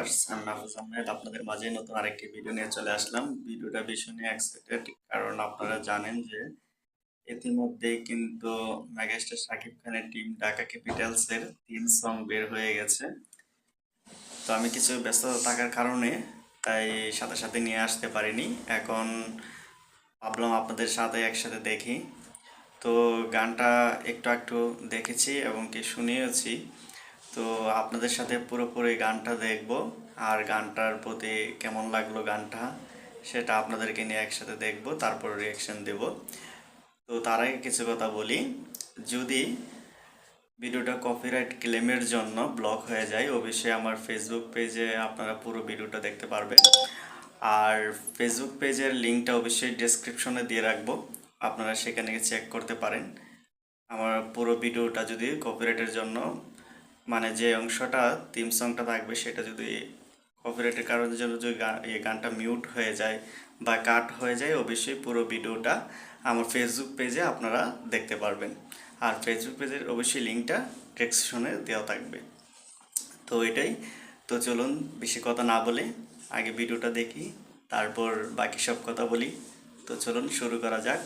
Viewers, আমি মাহফুজ আহমেদ আপনাদের মাঝে নতুন আরেকটি ভিডিও নিয়ে চলে আসলাম। ভিডিওটা ভীষণই এক্সাইটেড, কারণ আপনারা জানেন যে ইতিমধ্যেই কিন্তু মেগাস্টার শাকিব খানের টিম ঢাকা ক্যাপিটালসের থিম সং বের হয়ে গেছে। তো আমি কিছু ব্যস্ততা থাকার কারণে তাই সাথে সাথে নিয়ে আসতে পারিনি। এখন ভাবলাম আপনাদের সাথে একসাথে দেখি। তো গানটা একটু একটু দেখেছি এবং কি শুনিয়েছি। তো আপনাদের সাথে পুরোপুরি গানটা দেখব, আর গানটার প্রতি কেমন লাগলো গানটা সেটা আপনাদেরকে নিয়ে একসাথে দেখব, তারপর রিয়াকশন দেব। তো তার আগে কিছু কথা বলি, যদি ভিডিওটা কপিরাইট ক্লেমের জন্য ব্লক হয়ে যায় অবশ্যই আমার ফেসবুক পেজে আপনারা পুরো ভিডিওটা দেখতে পারবেন। আর ফেসবুক পেজের লিঙ্কটা অবশ্যই ডেসক্রিপশনে দিয়ে রাখবো, আপনারা সেখানে চেক করতে পারেন। আমার পুরো ভিডিওটা যদি কপিরাইটের জন্য মানে যে অংশটা থিম সংটা থাকবে সেটা যদি কপিরাইটের কারণের জন্য যদি এই গানটা মিউট হয়ে যায় বা কাট হয়ে যায়, অবশ্যই পুরো ভিডিওটা আমার ফেসবুক পেজে আপনারা দেখতে পারবেন। আর ফেসবুক পেজের অবশ্যই লিঙ্কটা ডেসক্রিপশনে দেওয়া থাকবে। তো এটাই। তো চলুন বেশি কথা না বলে আগে ভিডিওটা দেখি, তারপর বাকি সব কথা বলি। তো চলুন শুরু করা যাক।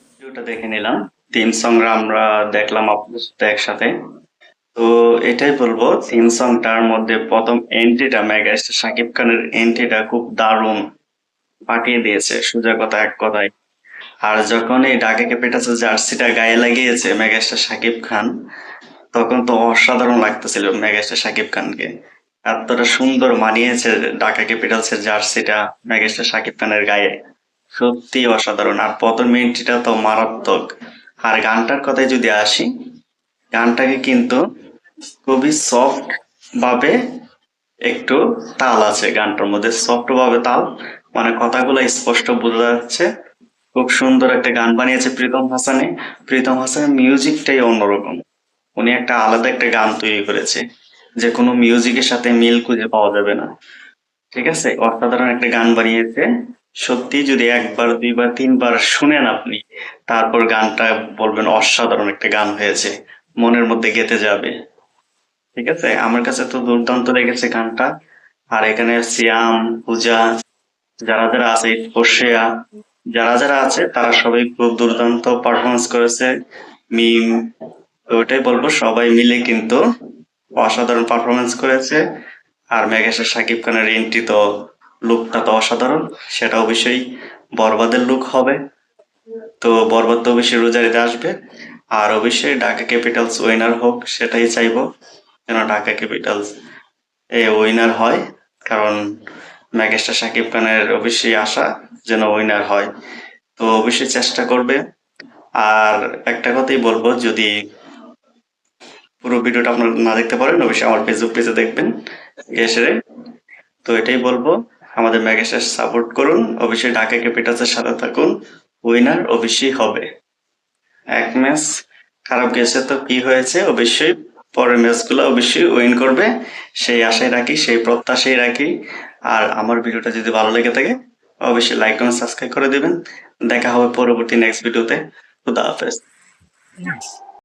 ভিডিওটা দেখে নিলাম, থিম সংটা আমরা দেখলাম আপনাদের সাথে একসাথে। তো এটাই বলবো, থিম সংটার মধ্যে প্রথম এন্ট্রিটা মেগাস্টার শাকিব খানের এন্ট্রিটা খুব দারুণ পাঠিয়ে দিয়েছে, সোজা কথা এক কথায়। আর যখন এই ঢাকা ক্যাপিটালসের জার্সিটা গায়ে লাগিয়েছে মেগাস্টার শাকিব খান, তখন তো অসাধারণ লাগতেছিল মেগাস্টার শাকিব খানকে। এতটা সুন্দর মানিয়েছে ঢাকা ক্যাপিটালসের জার্সিটা মেগাস্টার শাকিব খানের গায়ে, সত্যি অসাধারণ। আর প্রথম এন্ট্রিটা তো মারাত্মক। আর গানটার কথায় যদি আসি, গানটাকে কিন্তু খুবই সফট ভাবে একটু তাল আছে গানটার মধ্যে, সফট ভাবে তাল, মানে কথাগুলো স্পষ্ট বোঝা যাচ্ছে। খুব সুন্দর একটা গান বানিয়েছে প্রীতম হাসানে। প্রীতম হাসানের মিউজিকটাই অন্যরকম, উনি একটা আলাদা একটা গান তৈরি করেছে, যে কোনো মিউজিকের সাথে মিল খুঁজে পাওয়া যাবে না। ঠিক আছে, অসাধারণ একটা গান বানিয়েছে। সত্যি যদি একবার দুইবার তিনবার শুনেন আপনি, তারপর গানটা বলবেন অসাধারণ একটা গান হয়েছে, মনের মধ্যে গেঁথে যাবে। ঠিক আছে, আমার কাছে তো দুর্দান্ত লেগেছে গানটা। আর এখানে সিয়াম, পূজা, যারা যারা আছে, হোসেয়া, যারা যারা আছে তারা সবাই খুব দুর্দান্ত পারফরমেন্স করেছে। মিম, তো ওটাই বলবো, সবাই মিলে কিন্তু অসাধারণ পারফরমেন্স করেছে। আর মেগাস্টার শাকিব খানের এন্ট্রি তো, লুকটা তো অসাধারণ, সেটা অবশ্যই বরবাদের লুক হবে। তো বরবাদ তো অবশ্যই রোজারিতে আসবে। আর অবশ্যই ঢাকা ক্যাপিটালস উইনার হোক, সেটাই চাইবো, যেন ঢাকা ক্যাপিটালস উইনার হয়। কারণ মেগাস্টার শাকিব খানের অবশ্যই আশা যেন উইনার হয়। তো অবশ্যই চেষ্টা করবে। আর একটা কথাই বলবো, যদি পুরো ভিডিওটা আপনারা না দেখতে পারেন অবশ্যই আমার ফেসবুক পেজে দেখবেন গেসে। তো এটাই বলবো, আমাদের মেগাস্টার সাপোর্ট করুন, অবশ্যই ঢাকা ক্যাপিটালসের সাথে থাকুন, উইনার অবশ্যই হবে। এক ম্যাচ খারাপ গেছে তো কি হয়েছে, অবশ্যই পরের ম্যাচগুলো অবশ্যই উইন করবে, সেই আশায় রাখি, সেই প্রত্যাশাই রাখি। আর আমার ভিডিওটা যদি ভালো লেগে থাকে অবশ্যই লাইক কমেন্ট সাবস্ক্রাইব করে দিবেন। দেখা হবে পরবর্তী নেক্সট ভিডিওতে। খুদা হাফেজ।